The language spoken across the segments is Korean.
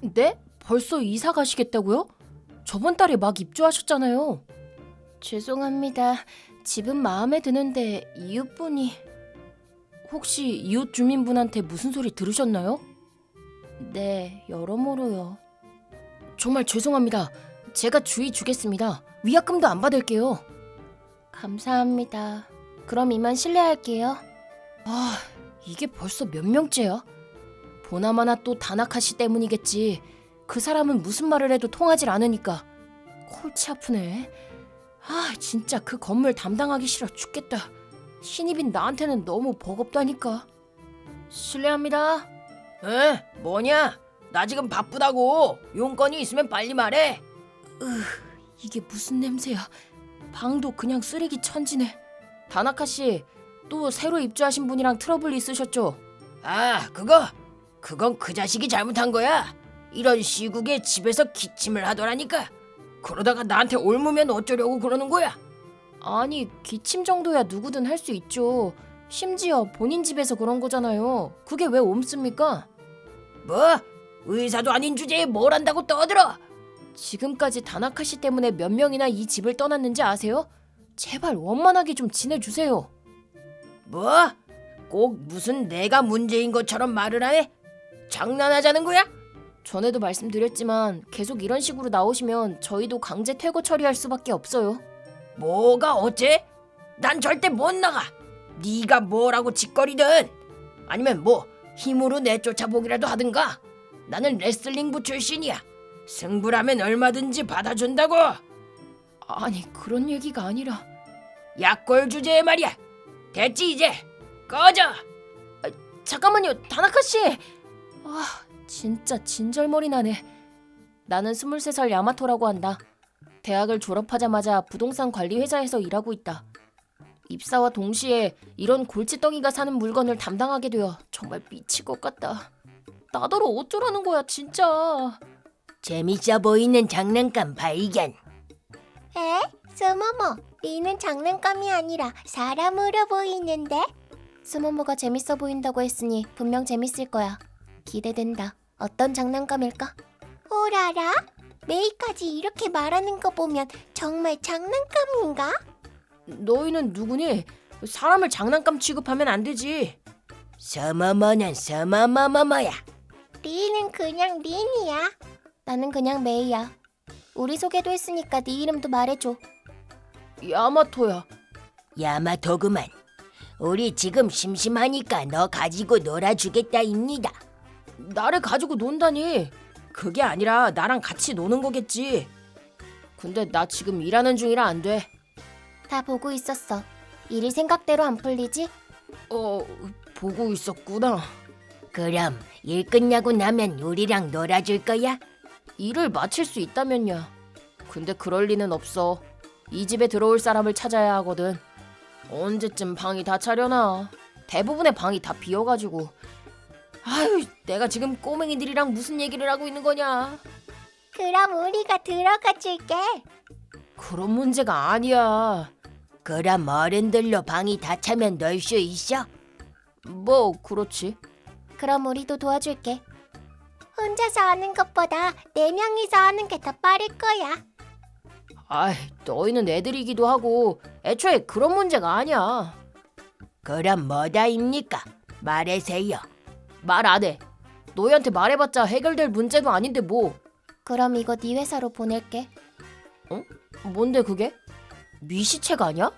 네? 벌써 이사 가시겠다고요? 저번 달에 막 입주하셨잖아요. 죄송합니다. 집은 마음에 드는데 이웃분이... 혹시 이웃 주민분한테 무슨 소리 들으셨나요? 네, 여러모로요. 정말 죄송합니다. 제가 주의 주겠습니다. 위약금도 안 받을게요. 감사합니다. 그럼 이만 실례할게요. 아, 이게 벌써 몇 명째야? 보나마나 또 다나카시 때문이겠지. 그 사람은 무슨 말을 해도 통하질 않으니까. 골치 아프네. 아, 진짜 그 건물 담당하기 싫어 죽겠다. 신입인 나한테는 너무 버겁다니까. 실례합니다. 에? 뭐냐? 나 지금 바쁘다고. 용건이 있으면 빨리 말해. 이게 무슨 냄새야. 방도 그냥 쓰레기 천지네. 다나카씨, 또 새로 입주하신 분이랑 트러블 있으셨죠? 아, 그건 그 자식이 잘못한 거야. 이런 시국에 집에서 기침을 하더라니까. 그러다가 나한테 옮으면 어쩌려고 그러는 거야? 아니, 기침 정도야 누구든 할 수 있죠. 심지어 본인 집에서 그런 거잖아요. 그게 왜 옮습니까? 뭐? 의사도 아닌 주제에 뭘 안다고 떠들어? 지금까지 다나카씨 때문에 몇 명이나 이 집을 떠났는지 아세요? 제발 원만하게 좀 지내주세요. 뭐? 꼭 무슨 내가 문제인 것처럼 말을 하네? 장난하자는 거야? 전에도 말씀드렸지만 계속 이런 식으로 나오시면 저희도 강제 퇴거 처리할 수밖에 없어요. 뭐가 어째? 난 절대 못 나가. 네가 뭐라고 짓거리든 아니면 뭐 힘으로 내쫓아보기라도 하든가. 나는 레슬링부 출신이야. 승부라면 얼마든지 받아준다고. 아니, 그런 얘기가 아니라... 약골 주제에 말이야. 됐지 이제. 꺼져. 잠깐만요, 다나카씨! 아, 진짜 진절머리 나네. 나는 23살 야마토라고 한다. 대학을 졸업하자마자 부동산 관리 회사에서 일하고 있다. 입사와 동시에 이런 골칫덩이가 사는 물건을 담당하게 되어 정말 미칠 것 같다. 나더러 어쩌라는 거야 진짜. 재밌어 보이는 장난감 발견. 에? 스모모, 니는 장난감이 아니라 사람으로 보이는데? 스모모가 재밌어 보인다고 했으니 분명 재밌을 거야. 기대된다. 어떤 장난감일까? 오라라? 메이까지 이렇게 말하는 거 보면 정말 장난감인가? 너희는 누구니? 사람을 장난감 취급하면 안 되지. 서머머는 서머머머머야. 니는 그냥 닌이야. 나는 그냥 메이야. 우리 소개도 했으니까 네 이름도 말해줘. 야마토야. 야마토구만. 우리 지금 심심하니까 너 가지고 놀아주겠다입니다. 나를 가지고 논다니. 그게 아니라 나랑 같이 노는 거겠지. 근데 나 지금 일하는 중이라 안 돼. 다 보고 있었어. 일이 생각대로 안 풀리지? 보고 있었구나. 그럼 일 끝나고 나면 우리랑 놀아줄 거야? 일을 마칠 수 있다면야. 근데 그럴 리는 없어. 이 집에 들어올 사람을 찾아야 하거든. 언제쯤 방이 다 차려나. 대부분의 방이 다 비어가지고. 아유, 내가 지금 꼬맹이들이랑 무슨 얘기를 하고 있는 거냐. 그럼 우리가 들어가 줄게. 그런 문제가 아니야. 그럼 어른들로 방이 다 차면 놀 수 있어? 뭐 그렇지. 그럼 우리도 도와줄게. 혼자서 하는 것보다 4명이서 하는 게 더 빠를 거야. 아이, 너희는 애들이기도 하고 애초에 그런 문제가 아니야. 그럼 뭐다입니까? 말해세요. 말 안 해. 너희한테 말해봤자 해결될 문제도 아닌데 뭐. 그럼 이거 네 회사로 보낼게. 뭔데 그게? 미시책 아니야?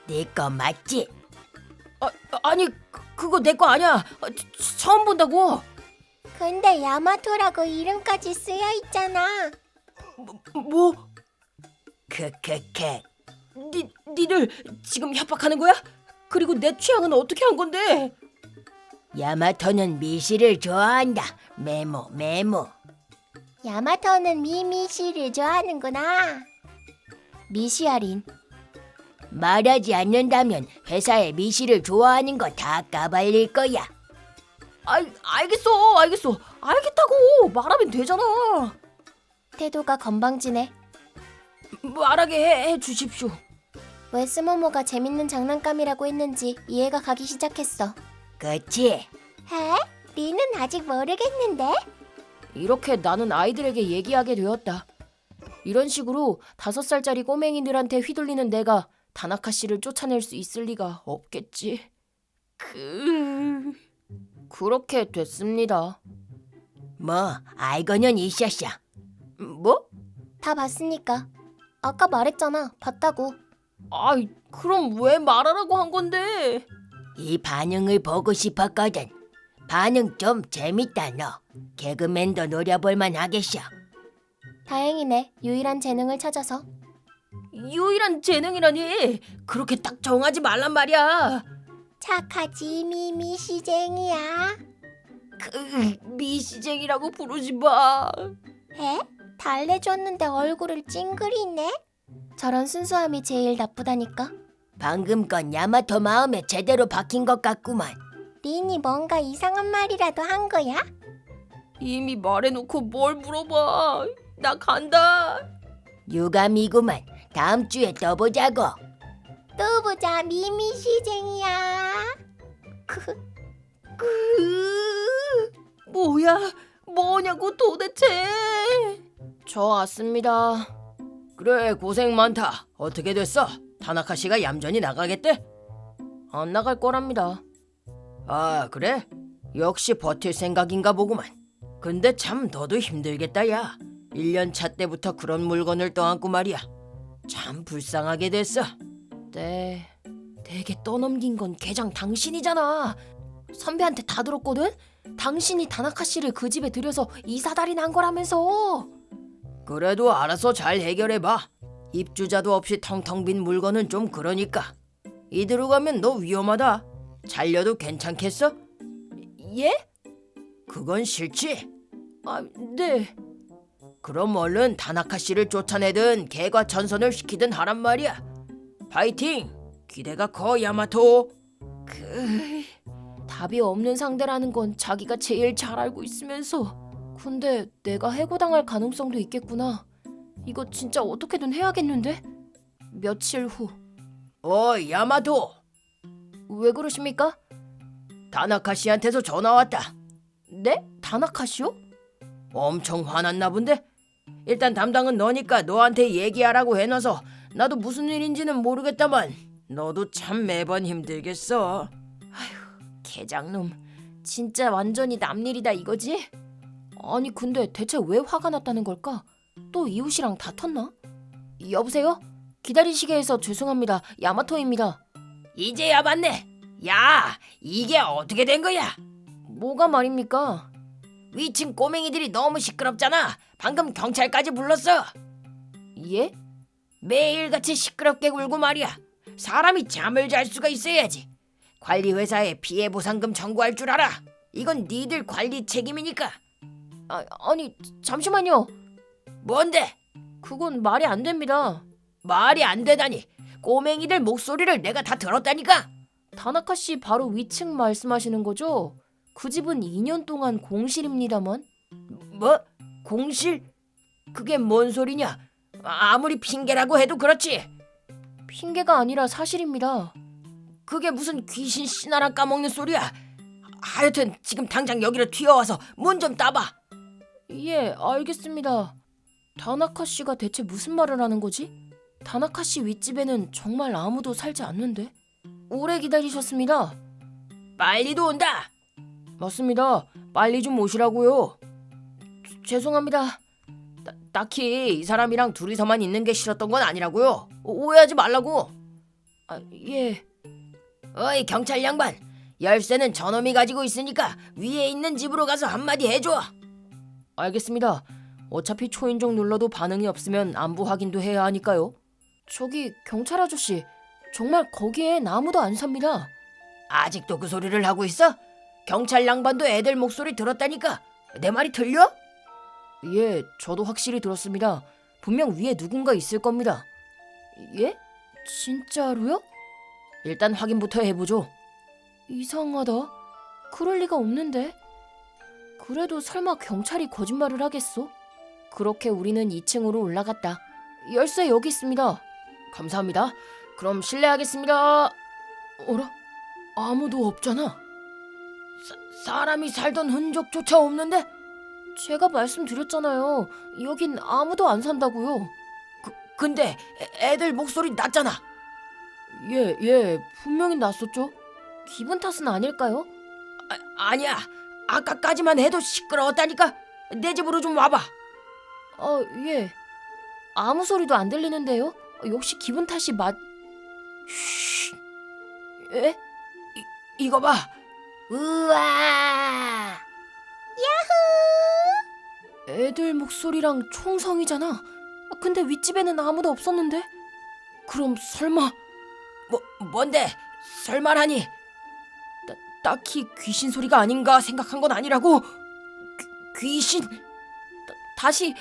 네 거 맞지? 아니, 그거 내 거 아니야. 처음 본다고. 근데 야마토라고 이름까지 쓰여 있잖아. 뭐? 크크크. 니들 지금 협박하는 거야? 그리고 내 취향은 어떻게 한 건데? 야마토는 미시를 좋아한다. 메모 메모. 야마토는 미미씨를 좋아하는구나. 미시아린. 말하지 않는다면 회사에 미시를 좋아하는 거 다 까발릴 거야. 알겠어. 알겠다고. 말하면 되잖아. 태도가 건방지네. 말하게 해 주십시오. 왜 스모모가 재밌는 장난감이라고 했는지 이해가 가기 시작했어. 그치? 에? 니는 아직 모르겠는데? 이렇게 나는 아이들에게 얘기하게 되었다. 이런 식으로 5살짜리 꼬맹이들한테 휘둘리는 내가 다나카 씨를 쫓아낼 수 있을 리가 없겠지. 그렇게 됐습니다. 뭐 알거년 이샤샤. 뭐? 다 봤으니까. 아까 말했잖아. 봤다고. 아이, 그럼 왜 말하라고 한 건데? 이 반응을 보고 싶었거든. 반응 좀 재밌다 너. 개그맨도 노려볼만 하겠어. 다행이네. 유일한 재능을 찾아서. 유일한 재능이라니. 그렇게 딱 정하지 말란 말이야. 착하지 미미시쟁이야. 미시쟁이라고 부르지 마. 에? 달래줬는데 얼굴을 찡그리네? 저런 순수함이 제일 나쁘다니까. 방금 건 야마토 마음에 제대로 박힌 것 같구만. 린이 뭔가 이상한 말이라도 한 거야? 이미 말해놓고 뭘 물어봐. 나 간다. 유감이구만. 다음 주에 또 보자고. 또 보자 미미시쟁이야. 뭐냐고 도대체. 저 왔습니다. 그래 고생 많다. 어떻게 됐어? 타나카 씨가 얌전히 나가겠대? 안 나갈 거랍니다. 아 그래? 역시 버틸 생각인가 보구만. 근데 참 너도 힘들겠다 야. 1년 차 때부터 그런 물건을 떠안고 말이야. 참 불쌍하게 됐어. 네, 되게 떠넘긴 건 개장 당신이잖아. 선배한테 다 들었거든? 당신이 다나카 씨를 그 집에 들여서 이사달이 난 거라면서. 그래도 알아서 잘 해결해봐. 입주자도 없이 텅텅 빈 물건은 좀 그러니까. 이대로 가면 너 위험하다. 잘려도 괜찮겠어? 예? 그건 싫지? 아, 네. 그럼 얼른 다나카 씨를 쫓아내든 개과 전선을 시키든 하란 말이야. 파이팅! 기대가 커 야마토. 답이 없는 상대라는 건 자기가 제일 잘 알고 있으면서. 근데 내가 해고당할 가능성도 있겠구나. 이거 진짜 어떻게든 해야겠는데? 며칠 후. 야마토. 왜 그러십니까? 다나카 씨한테서 전화 왔다. 네? 다나카 씨요? 엄청 화났나 본데? 일단 담당은 너니까 너한테 얘기하라고 해놔서 나도 무슨 일인지는 모르겠다만 너도 참 매번 힘들겠어. 개장놈. 진짜 완전히 남일이다 이거지? 아니 근데 대체 왜 화가 났다는 걸까? 또 이웃이랑 다퉜나? 여보세요? 기다리시게 해서 죄송합니다. 야마토입니다. 이제야 봤네. 야, 이게 어떻게 된 거야? 뭐가 말입니까? 위층 꼬맹이들이 너무 시끄럽잖아. 방금 경찰까지 불렀어. 예? 매일같이 시끄럽게 굴고 말이야. 사람이 잠을 잘 수가 있어야지. 관리회사에 피해보상금 청구할 줄 알아. 이건 니들 관리 책임이니까. 아니 잠시만요. 뭔데? 그건 말이 안 됩니다. 말이 안 되다니. 꼬맹이들 목소리를 내가 다 들었다니까. 다나카 씨 바로 위층 말씀하시는 거죠? 그 집은 2년 동안 공실입니다만. 뭐? 공실? 그게 뭔 소리냐? 아무리 핑계라고 해도 그렇지. 핑계가 아니라 사실입니다. 그게 무슨 귀신 씨나라 까먹는 소리야. 하여튼 지금 당장 여기로 튀어와서 문 좀 따봐. 예, 알겠습니다. 다나카 씨가 대체 무슨 말을 하는 거지? 다나카 씨 윗집에는 정말 아무도 살지 않는데? 오래 기다리셨습니다. 빨리도 온다. 맞습니다. 빨리 좀 오시라고요. 죄송합니다. 딱히 이 사람이랑 둘이서만 있는 게 싫었던 건 아니라고요. 오해하지 말라고. 예. 어이 경찰 양반. 열쇠는 저놈이 가지고 있으니까 위에 있는 집으로 가서 한마디 해줘. 알겠습니다. 어차피 초인종 눌러도 반응이 없으면 안부 확인도 해야 하니까요. 저기 경찰 아저씨, 정말 거기엔 아무도 안 삽니다. 아직도 그 소리를 하고 있어? 경찰 양반도 애들 목소리 들었다니까. 내 말이 틀려? 예, 저도 확실히 들었습니다. 분명 위에 누군가 있을 겁니다. 예? 진짜로요? 일단 확인부터 해보죠. 이상하다. 그럴 리가 없는데. 그래도 설마 경찰이 거짓말을 하겠어? 그렇게 우리는 2층으로 올라갔다. 열쇠 여기 있습니다. 감사합니다. 그럼 실례하겠습니다. 어라? 아무도 없잖아. 사람이 살던 흔적조차 없는데? 제가 말씀드렸잖아요. 여긴 아무도 안 산다고요. 근데 애들 목소리 낮잖아. 예, 분명히 났었죠. 기분 탓은 아닐까요? 아니야. 아까까지만 해도 시끄러웠다니까. 내 집으로 좀 와봐. 예. 아무 소리도 안 들리는데요? 역시 기분 탓이 쉿. 예? 이거 봐. 우와! 애들 목소리랑 총성이잖아. 근데 윗집에는 아무도 없었는데? 그럼 설마 뭔데? 설마라니? 딱히 귀신 소리가 아닌가 생각한 건 아니라고. 귀신? 다시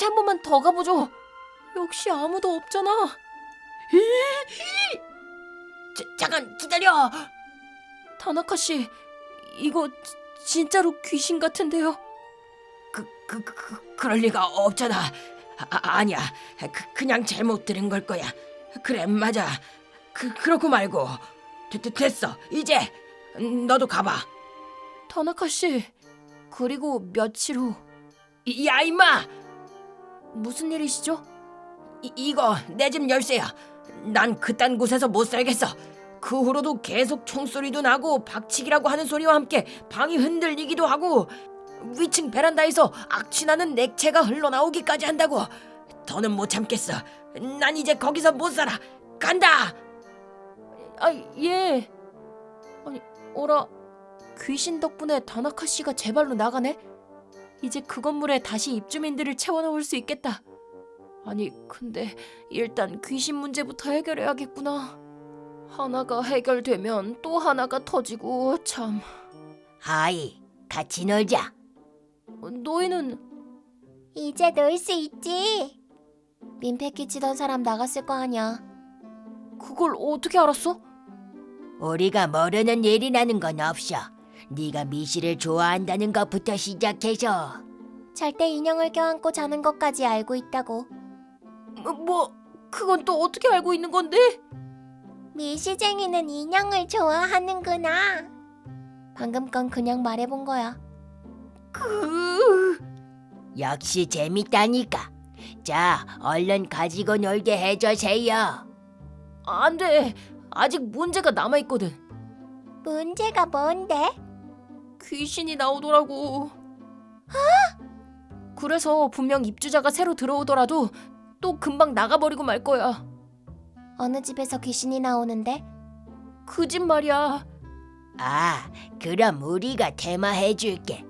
한 번만 더 가보죠. 역시 아무도 없잖아. 잠깐 기다려. 타나카 씨, 이거 진짜로 귀신 같은데요. 그럴 리가 없잖아. 아니야. 그냥 잘못 들은 걸 거야. 그래, 맞아. 그렇고 말고. 됐어. 이제 너도 가봐. 타나카 씨, 그리고 며칠 후 야, 임마! 무슨 일이시죠? 이거 내 집 열쇠야. 난 그딴 곳에서 못 살겠어. 그 후로도 계속 총소리도 나고 박치기라고 하는 소리와 함께 방이 흔들리기도 하고 위층 베란다에서 악취나는 액체가 흘러나오기까지 한다고. 더는 못 참겠어. 난 이제 거기서 못 살아. 간다. 예. 아니, 어라, 귀신 덕분에 다나카 씨가 제 발로 나가네? 이제 그 건물에 다시 입주민들을 채워넣을 수 있겠다. 아니, 근데 일단 귀신 문제부터 해결해야겠구나. 하나가 해결되면 또 하나가 터지고 참. 하이, 같이 놀자. 너희는 이제 놀 수 있지. 민폐 끼치던 사람 나갔을 거 아니야. 그걸 어떻게 알았어? 우리가 모르는 일이라는 건 없어. 네가 미시를 좋아한다는 것부터 시작해서. 잘 때 인형을 껴안고 자는 것까지 알고 있다고. 그건 또 어떻게 알고 있는 건데? 미시쟁이는 인형을 좋아하는구나. 방금 건 그냥 말해본 거야. 역시 재밌다니까. 자, 얼른 가지고 놀게 해주세요. 안 돼. 아직 문제가 남아있거든. 문제가 뭔데? 귀신이 나오더라고. 그래서 분명 입주자가 새로 들어오더라도 또 금방 나가버리고 말 거야. 어느 집에서 귀신이 나오는데? 그 집 말이야. 아, 그럼 우리가 테마해줄게.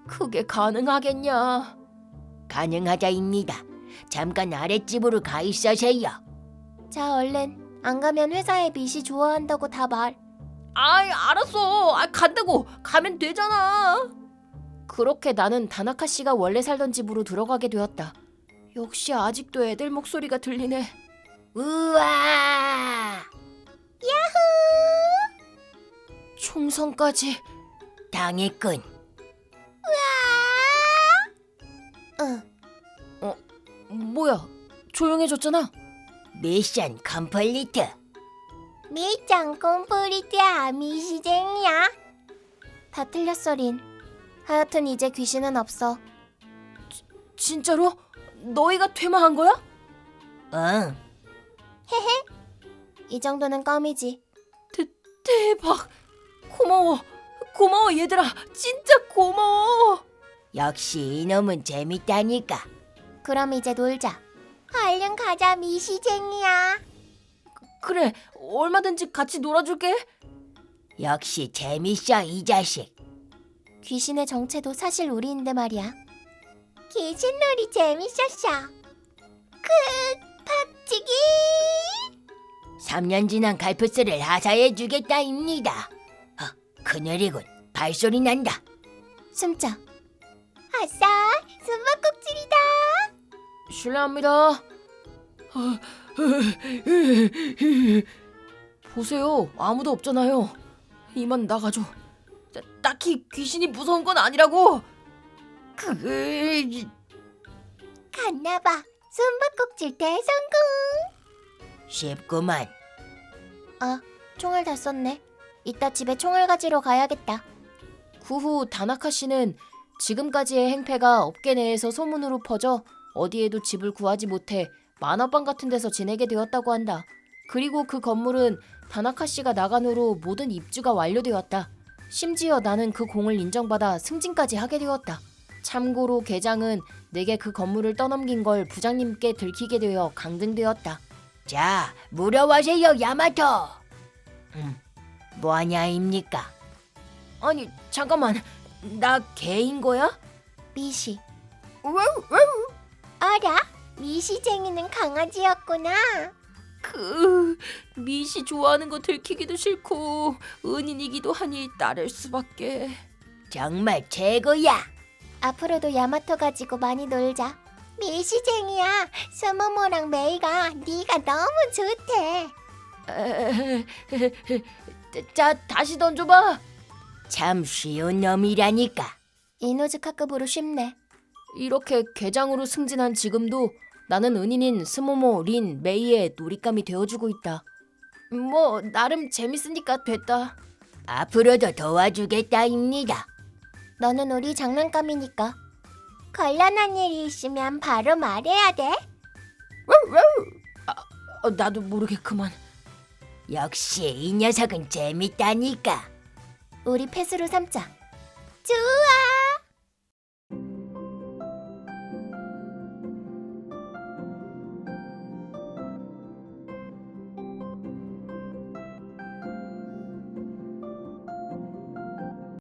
그게 가능하겠냐? 가능하다입니다. 잠깐 아랫집으로 가 있으세요. 자, 얼른. 안 가면 회사에 미시 좋아한다고 다 말. 알았어. 간다고. 가면 되잖아. 그렇게 나는 다나카 씨가 원래 살던 집으로 들어가게 되었다. 역시 아직도 애들 목소리가 들리네. 우와! 총성까지. 당했군. 뭐야? 조용해졌잖아. 미션 컴플리트. 미짱 콤플리트야. 미시쟁이야. 다 틀렸어, 린. 하여튼 이제 귀신은 없어. 진짜로? 너희가 퇴마한 거야? 응. 이 정도는 껌이지. 대박. 고마워 얘들아. 진짜 고마워. 역시 이놈은 재밌다니까. 그럼 이제 놀자. 얼른 가자, 미시쟁이야. 그래. 얼마든지 같이 놀아줄게. 역시 재밌어, 이 자식. 귀신의 정체도 사실 우리인데 말이야. 귀신놀이 재밌었어. 박치기. 3년 지난 갈프스를 하사해주겠다입니다. 그늘이군. 발소리 난다. 숨자. 아싸, 숨바꼭질이다. 실례합니다. 보세요. 아무도 없잖아요. 이만 나가죠. 딱히 귀신이 무서운 건 아니라고. 갔나봐. 숨바꼭질 대성공. 쉽구만. 총을 다 썼네. 이따 집에 총을 가지러 가야겠다. 그 후 다나카 씨는 지금까지의 행패가 업계 내에서 소문으로 퍼져 어디에도 집을 구하지 못해 만화방 같은 데서 지내게 되었다고 한다. 그리고 그 건물은 다나카 씨가 나간 후로 모든 입주가 완료되었다. 심지어 나는 그 공을 인정받아 승진까지 하게 되었다. 참고로 계장은 내게 그 건물을 떠넘긴 걸 부장님께 들키게 되어 강등되었다. 자, 물어보세요, 야마토. 뭐하냐입니까? 아니 잠깐만, 나 개인 거야? 미시. 어라? 미시쟁이는 강아지였구나. 미시 좋아하는 거 들키기도 싫고 은인이기도 하니 따를 수밖에. 정말 최고야. 앞으로도 야마토 가지고 많이 놀자. 미시쟁이야. 스모모랑 메이가 네가 너무 좋대. 자, 다시 던져봐. 참 쉬운 놈이라니까. 이노즈카급으로 쉽네. 이렇게 계장으로 승진한 지금도 나는 은인인 스모모, 린, 메이의 놀잇감이 되어주고 있다. 뭐 나름 재밌으니까 됐다. 앞으로도 도와주겠다입니다. 너는 우리 장난감이니까. 곤란한 일이 있으면 바로 말해야 돼. 나도 모르게 그만. 역시 이 녀석은 재밌다니까. 우리 펫으로 삼자. 좋아.